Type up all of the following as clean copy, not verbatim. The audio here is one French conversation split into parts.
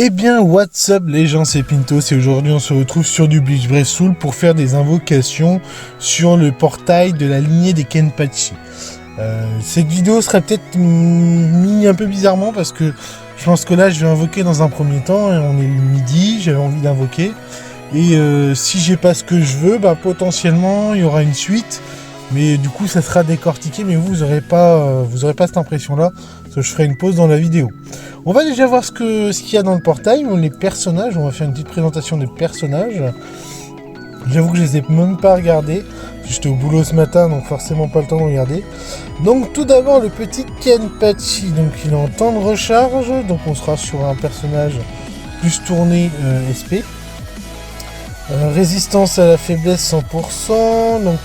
Eh bien, what's up les gens, c'est Pintos et aujourd'hui on se retrouve sur du Bleach Brave Soul pour faire des invocations sur le portail de la lignée des Kenpachi. Cette vidéo sera peut-être mise un peu bizarrement parce que je pense que là je vais invoquer dans un premier temps, et on est midi, j'avais envie d'invoquer. Et si j'ai pas ce que je veux, bah potentiellement il y aura une suite. Mais du coup ça sera décortiqué, mais vous aurez pas cette impression là, parce que je ferai une pause dans la vidéo. On va déjà voir ce qu'il y a dans le portail, les personnages, on va faire une petite présentation des personnages. J'avoue que je les ai même pas regardés, j'étais au boulot ce matin donc forcément pas le temps de regarder. Donc tout d'abord le petit Kenpachi, donc il est en temps de recharge, donc on sera sur un personnage plus tourné SP. Résistance à la faiblesse 100%, donc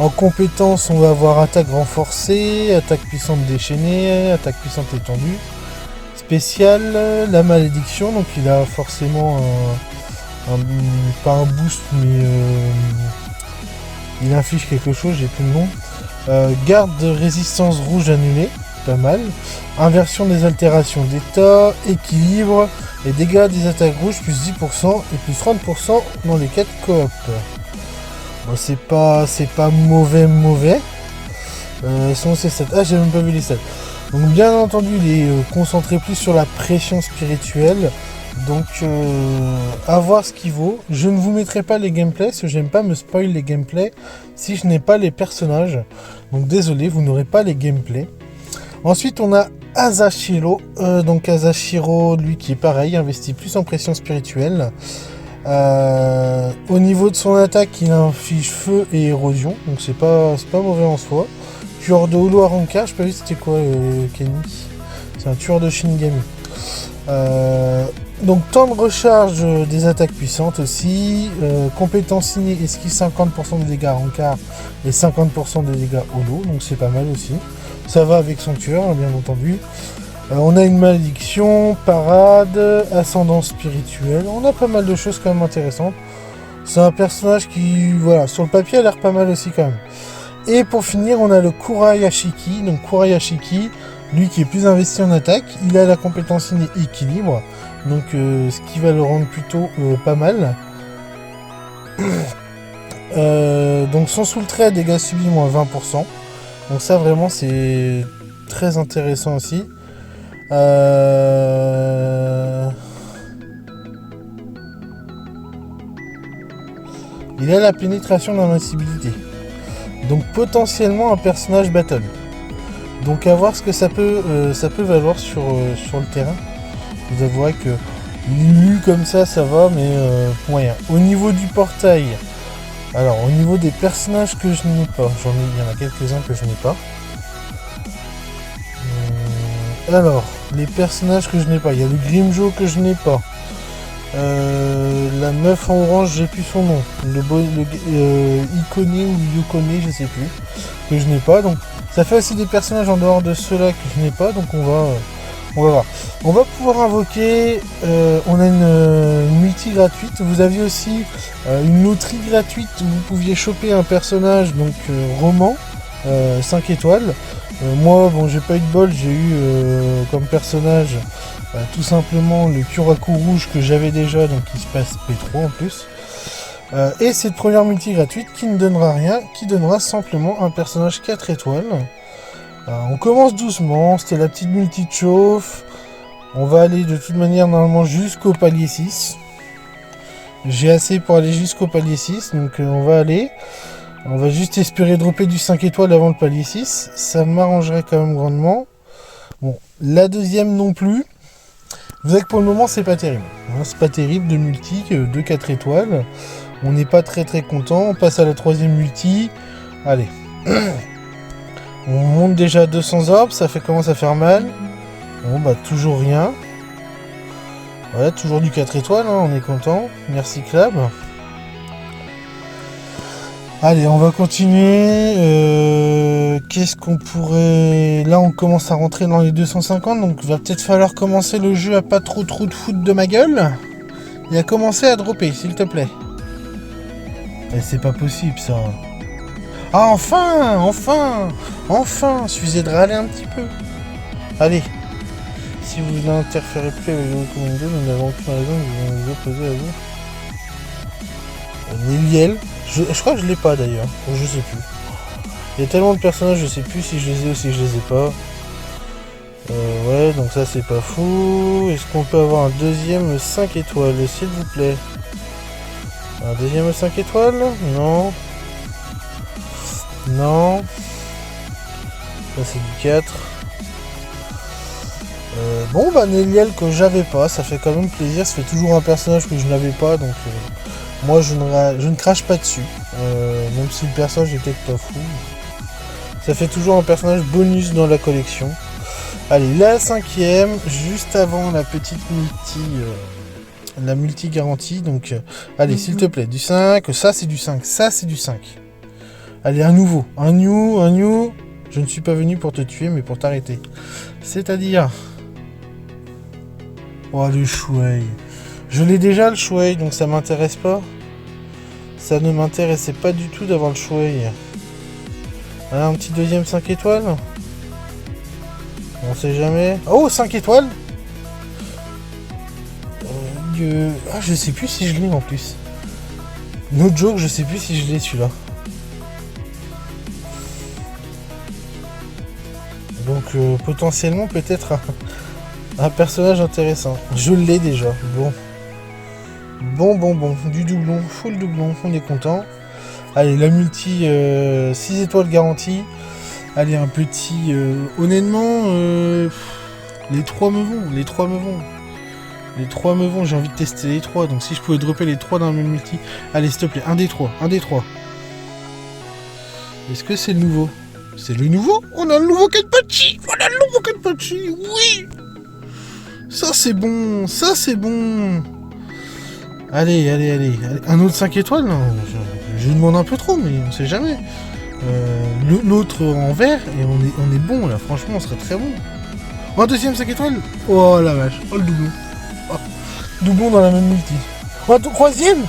en compétence on va avoir attaque renforcée, attaque puissante déchaînée, attaque puissante étendue. Spécial, la malédiction, donc il a forcément pas un boost mais il inflige quelque chose, j'ai plus le nom. Garde de résistance rouge annulée, pas mal. Inversion des altérations d'état, équilibre et dégâts des attaques rouges plus 10% et plus 30% dans les 4 coop. Bon, c'est pas mauvais. Son C7. Ah, j'ai même pas vu les stats. Donc bien entendu il est concentré plus sur la pression spirituelle, donc à voir ce qu'il vaut. Je ne vous mettrai pas les gameplays parce que j'aime pas me spoil les gameplays si je n'ai pas les personnages, donc désolé, vous n'aurez pas les gameplays. Ensuite on a Asashiro, donc Asashiro lui qui est pareil, investi plus en pression spirituelle. Au niveau de son attaque il inflige feu et érosion, donc c'est pas mauvais en soi. Tueur de holo à rancard, je sais pas vu c'était quoi Kenny. C'est un tueur de Shinigami. Donc temps de recharge des attaques puissantes aussi. Compétence innée, esquive 50% des dégâts rancard et 50% des dégâts holo, donc c'est pas mal aussi. Ça va avec son tueur, bien entendu. On a une malédiction, parade, ascendance spirituelle. On a pas mal de choses quand même intéressantes. C'est un personnage qui, voilà, sur le papier a l'air pas mal aussi quand même. Et pour finir, on a le Kurayashiki. Donc Kurayashiki, lui qui est plus investi en attaque, il a la compétence innée équilibre, donc ce qui va le rendre plutôt pas mal. Donc son sous le trait, dégâts subis moins 20%. Donc ça vraiment c'est très intéressant aussi. Il a la pénétration d'invincibilité. Donc potentiellement un personnage battle. Donc à voir ce que ça peut valoir sur le terrain. Vous avouerez que lu comme ça va, mais moyen. Au niveau du portail, alors au niveau des personnages que je n'ai pas, il y en a quelques-uns que je n'ai pas. Alors, les personnages que je n'ai pas, il y a le Grimjo que je n'ai pas. La meuf en orange, j'ai plus son nom. Ikone ou Yukone, je sais plus, que je n'ai pas. Donc ça fait aussi des personnages en dehors de ceux-là que je n'ai pas. Donc on va voir. On va pouvoir invoquer. On a une multi gratuite. Vous aviez aussi une loterie gratuite où vous pouviez choper un personnage, donc roman 5 étoiles. Moi, bon, j'ai pas eu de bol. J'ai eu comme personnage tout simplement le Kuraku rouge que j'avais déjà, donc il se passe P3 en plus. Et cette première multi gratuite qui ne donnera rien, qui donnera simplement un personnage 4 étoiles. On commence doucement, c'était la petite multi de chauffe. On va aller de toute manière normalement jusqu'au palier 6. J'ai assez pour aller jusqu'au palier 6, donc on va aller. On va juste espérer dropper du 5 étoiles avant le palier 6. Ça m'arrangerait quand même grandement. Bon, la deuxième non plus. Vous savez que pour le moment c'est pas terrible. C'est pas terrible de multi, de 4 étoiles. On n'est pas très content. On passe à la troisième multi. Allez. On monte déjà à 200 orbes, ça commence à faire mal. Bon bah toujours rien. Ouais, toujours du 4 étoiles, on est content. Merci Club. Allez, on va continuer. Qu'est-ce qu'on pourrait... Là, on commence à rentrer dans les 250, donc il va peut-être falloir commencer le jeu à pas trop de foutre de ma gueule. Et à commencer à dropper, s'il te plaît. Et c'est pas possible, ça. Ah, enfin, suffisait de râler un petit peu. Allez. Si vous n'interférez plus avec le commando, nous n'avons aucune raison de nous opposer à vous. Néliel, je crois que je l'ai pas d'ailleurs, je sais plus. Il y a tellement de personnages, je sais plus si je les ai ou si je les ai pas. Ouais, donc ça c'est pas fou. Est-ce qu'on peut avoir un deuxième 5 étoiles, s'il vous plaît? Un deuxième 5 étoiles? Non. Non. Ça c'est du 4. Bon bah Néliel que j'avais pas, ça fait quand même plaisir. Ça fait toujours un personnage que je n'avais pas, donc moi je ne crache pas dessus. Même si le personnage est peut-être pas fou. Ça fait toujours un personnage bonus dans la collection. Allez, la 5e, juste avant la petite la multi garantie. Donc, allez, s'il te plaît, du 5. Ça, c'est du 5. Ça, c'est du 5. Allez, un nouveau. Un new. Je ne suis pas venu pour te tuer, mais pour t'arrêter. C'est-à-dire... Oh, le Shuei. Je l'ai déjà, le Shuei, donc ça m'intéresse pas. Ça ne m'intéressait pas du tout d'avoir le Shuei. Un petit deuxième 5 étoiles. On sait jamais. Oh, 5 étoiles. Ah, je sais plus si je l'ai en plus. No joke, je sais plus si je l'ai celui-là. Donc potentiellement peut-être un personnage intéressant. Je l'ai déjà. Bon. Du doublon, full doublon, on est content. Allez, la multi 6 étoiles garantie. Allez, un petit... honnêtement, les 3 me vont. Les 3 me vont, j'ai envie de tester les 3. Donc si je pouvais dropper les 3 dans la même multi... Allez, s'il te plaît, un des 3. Est-ce que c'est le nouveau? C'est le nouveau? On a le nouveau Kenpachi. Oui. Ça, c'est bon. Allez. Un autre 5 étoiles, non, je lui demande un peu trop, mais on sait jamais. L'autre en vert, et on est bon là, franchement on serait très bon. Un deuxième 5 étoiles. Oh la vache, oh le doublon. Oh, doublon dans la même multi. Oh, un troisième.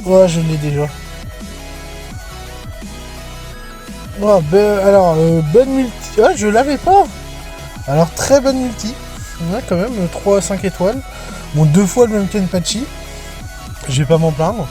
Ouais, je l'ai déjà. Oh, alors, bonne multi. Ah, je l'avais pas. Alors, très bonne multi. Ouais, quand même, 3 à 5 étoiles. Bon, 2 fois le même Kenpachi. Je vais pas m'en plaindre.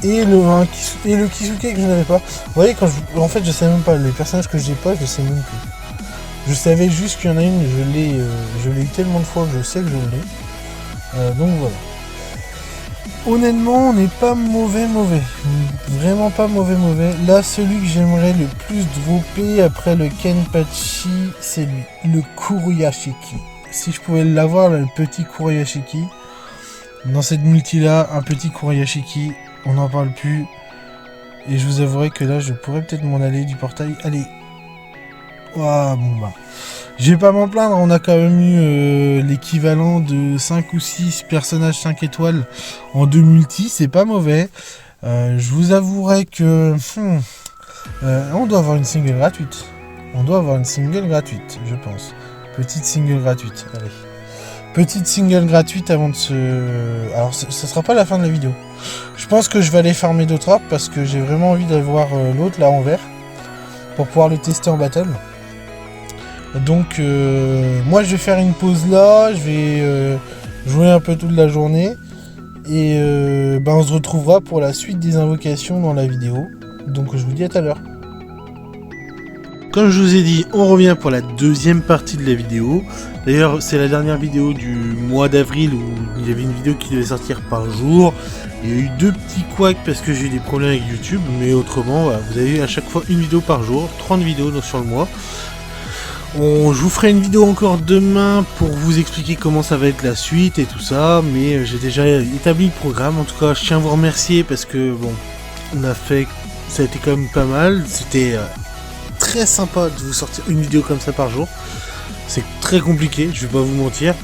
Et le Kisuke que je n'avais pas. Vous voyez, en fait, je sais même pas. Les personnages que j'ai pas, je sais même plus. Je savais juste qu'il y en a une, je l'ai eu tellement de fois que je sais que je l'ai. Donc voilà. Honnêtement, on n'est pas mauvais. Vraiment pas mauvais. Là, celui que j'aimerais le plus dropper après le Kenpachi, c'est lui. Le Kuruyashiki. Si je pouvais l'avoir, le petit Kuruyashiki. Dans cette multi-là, un petit Kuruyashiki. On n'en parle plus. Et je vous avouerai que là, je pourrais peut-être m'en aller du portail. Allez. Ouah, bon bah. Je vais pas m'en plaindre, on a quand même eu l'équivalent de 5 ou 6 personnages 5 étoiles en 2 multi, c'est pas mauvais. Je vous avouerai que on doit avoir une single gratuite. Je pense. Petite single gratuite, allez. Petite single gratuite avant de se... Alors ça sera pas la fin de la vidéo. Je pense que je vais aller farmer d'autres apps parce que j'ai vraiment envie d'avoir l'autre là en vert. Pour pouvoir le tester en battle. Donc moi je vais faire une pause là, je vais jouer un peu toute la journée et on se retrouvera pour la suite des invocations dans la vidéo. Donc je vous dis à tout à l'heure. Comme je vous ai dit, on revient pour la deuxième partie de la vidéo. D'ailleurs c'est la dernière vidéo du mois d'avril où il y avait une vidéo qui devait sortir par jour. Il y a eu 2 petits couacs parce que j'ai eu des problèmes avec YouTube, mais autrement voilà, vous avez à chaque fois une vidéo par jour, 30 vidéos sur le mois. Je vous ferai une vidéo encore demain pour vous expliquer comment ça va être la suite et tout ça, mais j'ai déjà établi le programme. En tout cas, je tiens à vous remercier parce que bon, ça a été quand même pas mal. C'était très sympa de vous sortir une vidéo comme ça par jour. C'est très compliqué, je vais pas vous mentir.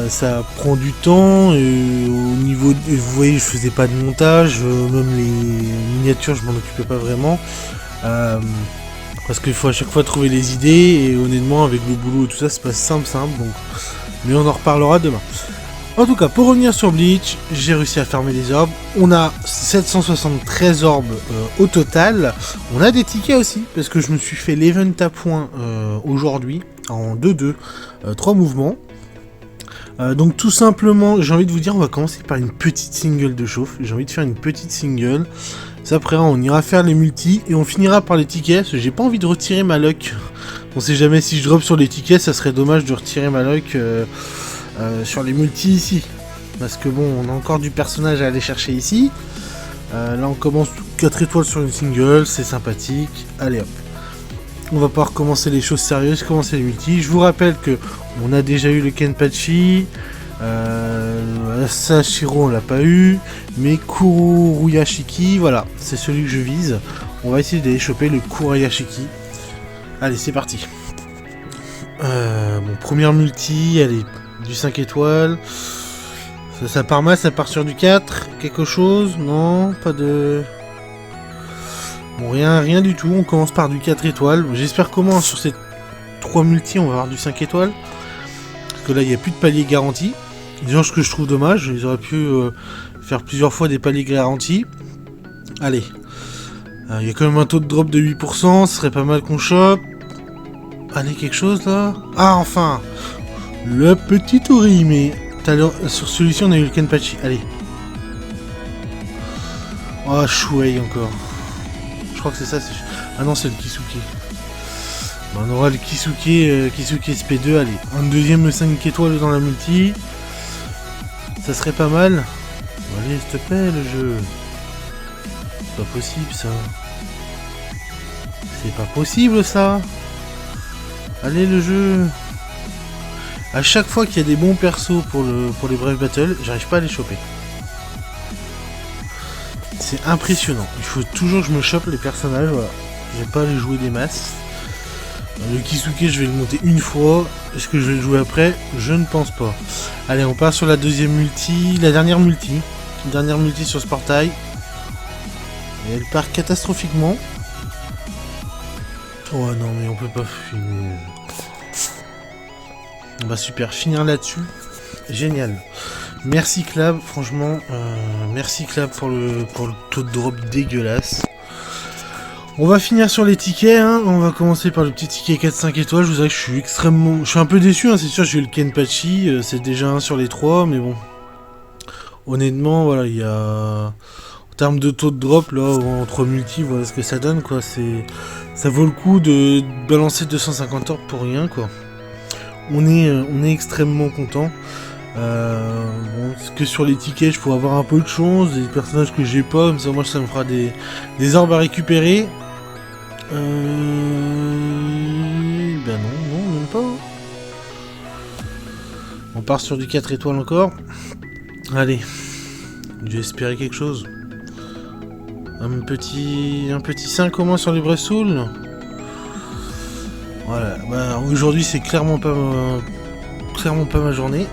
Ça prend du temps. Au niveau, vous voyez, je faisais pas de montage, même les miniatures, je m'en occupais pas vraiment. Parce qu'il faut à chaque fois trouver les idées et honnêtement avec le boulot et tout ça c'est pas simple donc mais on en reparlera demain. En tout cas, pour revenir sur Bleach, j'ai réussi à farmer des orbes. On a 773 orbes au total. On a des tickets aussi, parce que je me suis fait l'event à points aujourd'hui, en 2-2, 3 mouvements. Donc tout simplement, j'ai envie de vous dire, on va commencer par une petite single de chauffe. J'ai envie de faire une petite single. Ça, après, on ira faire les multis, et on finira par les tickets, parce que j'ai pas envie de retirer ma luck. On sait jamais, si je drop sur les tickets, ça serait dommage de retirer ma luck... sur les multis ici, parce que bon, on a encore du personnage à aller chercher ici. Là on commence 4 étoiles sur une single, c'est sympathique. Allez hop, on va pouvoir commencer les choses sérieuses, commencer les multis. Je vous rappelle que on a déjà eu le Kenpachi, Sashiro on l'a pas eu, mais Kuruyashiki, voilà, c'est celui que je vise. On va essayer d'aller choper le Kuruyashiki. Allez, c'est parti. Mon première multi, elle est du 5 étoiles. Ça part mal, ça part sur du 4. Quelque chose? Non, pas de... Bon, rien du tout. On commence par du 4 étoiles. J'espère qu'au moins sur ces 3 multis, on va avoir du 5 étoiles. Parce que là, il n'y a plus de palier garanti. Déjà, ce que je trouve dommage. Ils auraient pu faire plusieurs fois des paliers garantis. Allez. Il y a quand même un taux de drop de 8%. Ce serait pas mal qu'on chope. Allez, quelque chose là? Ah, enfin! Le petit Tori, mais tout à l'heure, sur celui-ci, on a eu le Kenpachi. Allez. Oh, Shuei encore. Je crois que c'est ça. Ah non, c'est le Kisuke. Bon, on aura le Kisuke SP2. Allez, un deuxième 5 étoiles dans la multi. Ça serait pas mal. Bon, allez, s'il te plaît, le jeu. C'est pas possible, ça. C'est pas possible, ça. Allez, le jeu. A chaque fois qu'il y a des bons persos pour les Brave Battle, j'arrive pas à les choper. C'est impressionnant. Il faut toujours que je me chope les personnages, voilà. Je vais pas les jouer des masses. Le Kisuke, je vais le monter une fois. Est-ce que je vais le jouer après? Je ne pense pas. Allez, on part sur la deuxième multi. La dernière multi. Dernière multi sur ce portail. Et elle part catastrophiquement. Oh non, mais on peut pas finir. Bah super, finir là-dessus, génial. Merci Clab, franchement, merci Clab pour le taux de drop dégueulasse. On va finir sur les tickets, hein. On va commencer par le petit ticket 4-5 étoiles. Je vous dirais que je suis un peu déçu, hein. C'est sûr, j'ai eu le Kenpachi, c'est déjà un sur les 3, mais bon. Honnêtement, voilà, il y a... En termes de taux de drop, là, entre multi, voilà ce que ça donne, quoi. Ça vaut le coup de balancer 250 orbes pour rien, quoi. On est extrêmement content. Bon, que sur les tickets, je pourrais avoir un peu de chance, des personnages que j'ai pas, comme ça, moi, ça me fera des orbes à récupérer. Ben non, même pas. On part sur du 4 étoiles encore. Allez, j'ai espéré quelque chose. Un petit 5 au moins sur les Brave Souls. Voilà, bah, aujourd'hui c'est clairement pas ma journée.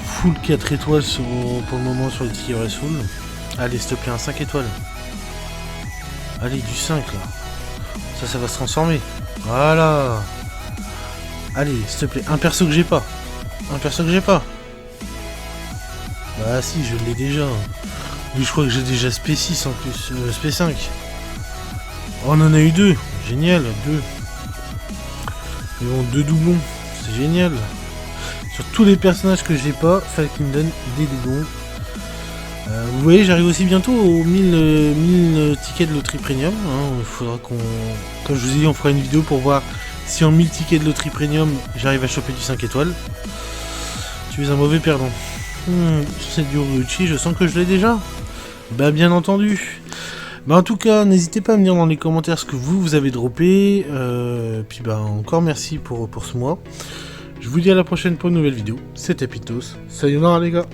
Full 4 étoiles pour le moment sur les tickets Brave Souls. Allez, s'il te plaît, un 5 étoiles. Allez, du 5 là. Ça va se transformer. Voilà. Allez, s'il te plaît, un perso que j'ai pas. Bah si, je l'ai déjà. Lui, je crois que j'ai déjà SP6 en plus. SP5. Oh, on en a eu 2. Génial, 2. Mais bon, 2 doublons. C'est génial. Sur tous les personnages que j'ai pas, fallait qu'il me donne des doublons. Vous voyez, j'arrive aussi bientôt aux 1000 tickets de loterie premium. Il faudra qu'on... Comme je vous ai dit, on fera une vidéo pour voir si en 1000 tickets de loterie premium, j'arrive à choper du 5 étoiles. Tu es un mauvais perdant. C'est du Ryuchi, je sens que je l'ai déjà. Bah bien entendu. Bah en tout cas, n'hésitez pas à me dire dans les commentaires ce que vous avez droppé. Puis bah encore merci pour ce mois. Je vous dis à la prochaine pour une nouvelle vidéo. C'était Pitos. Sayonara les gars.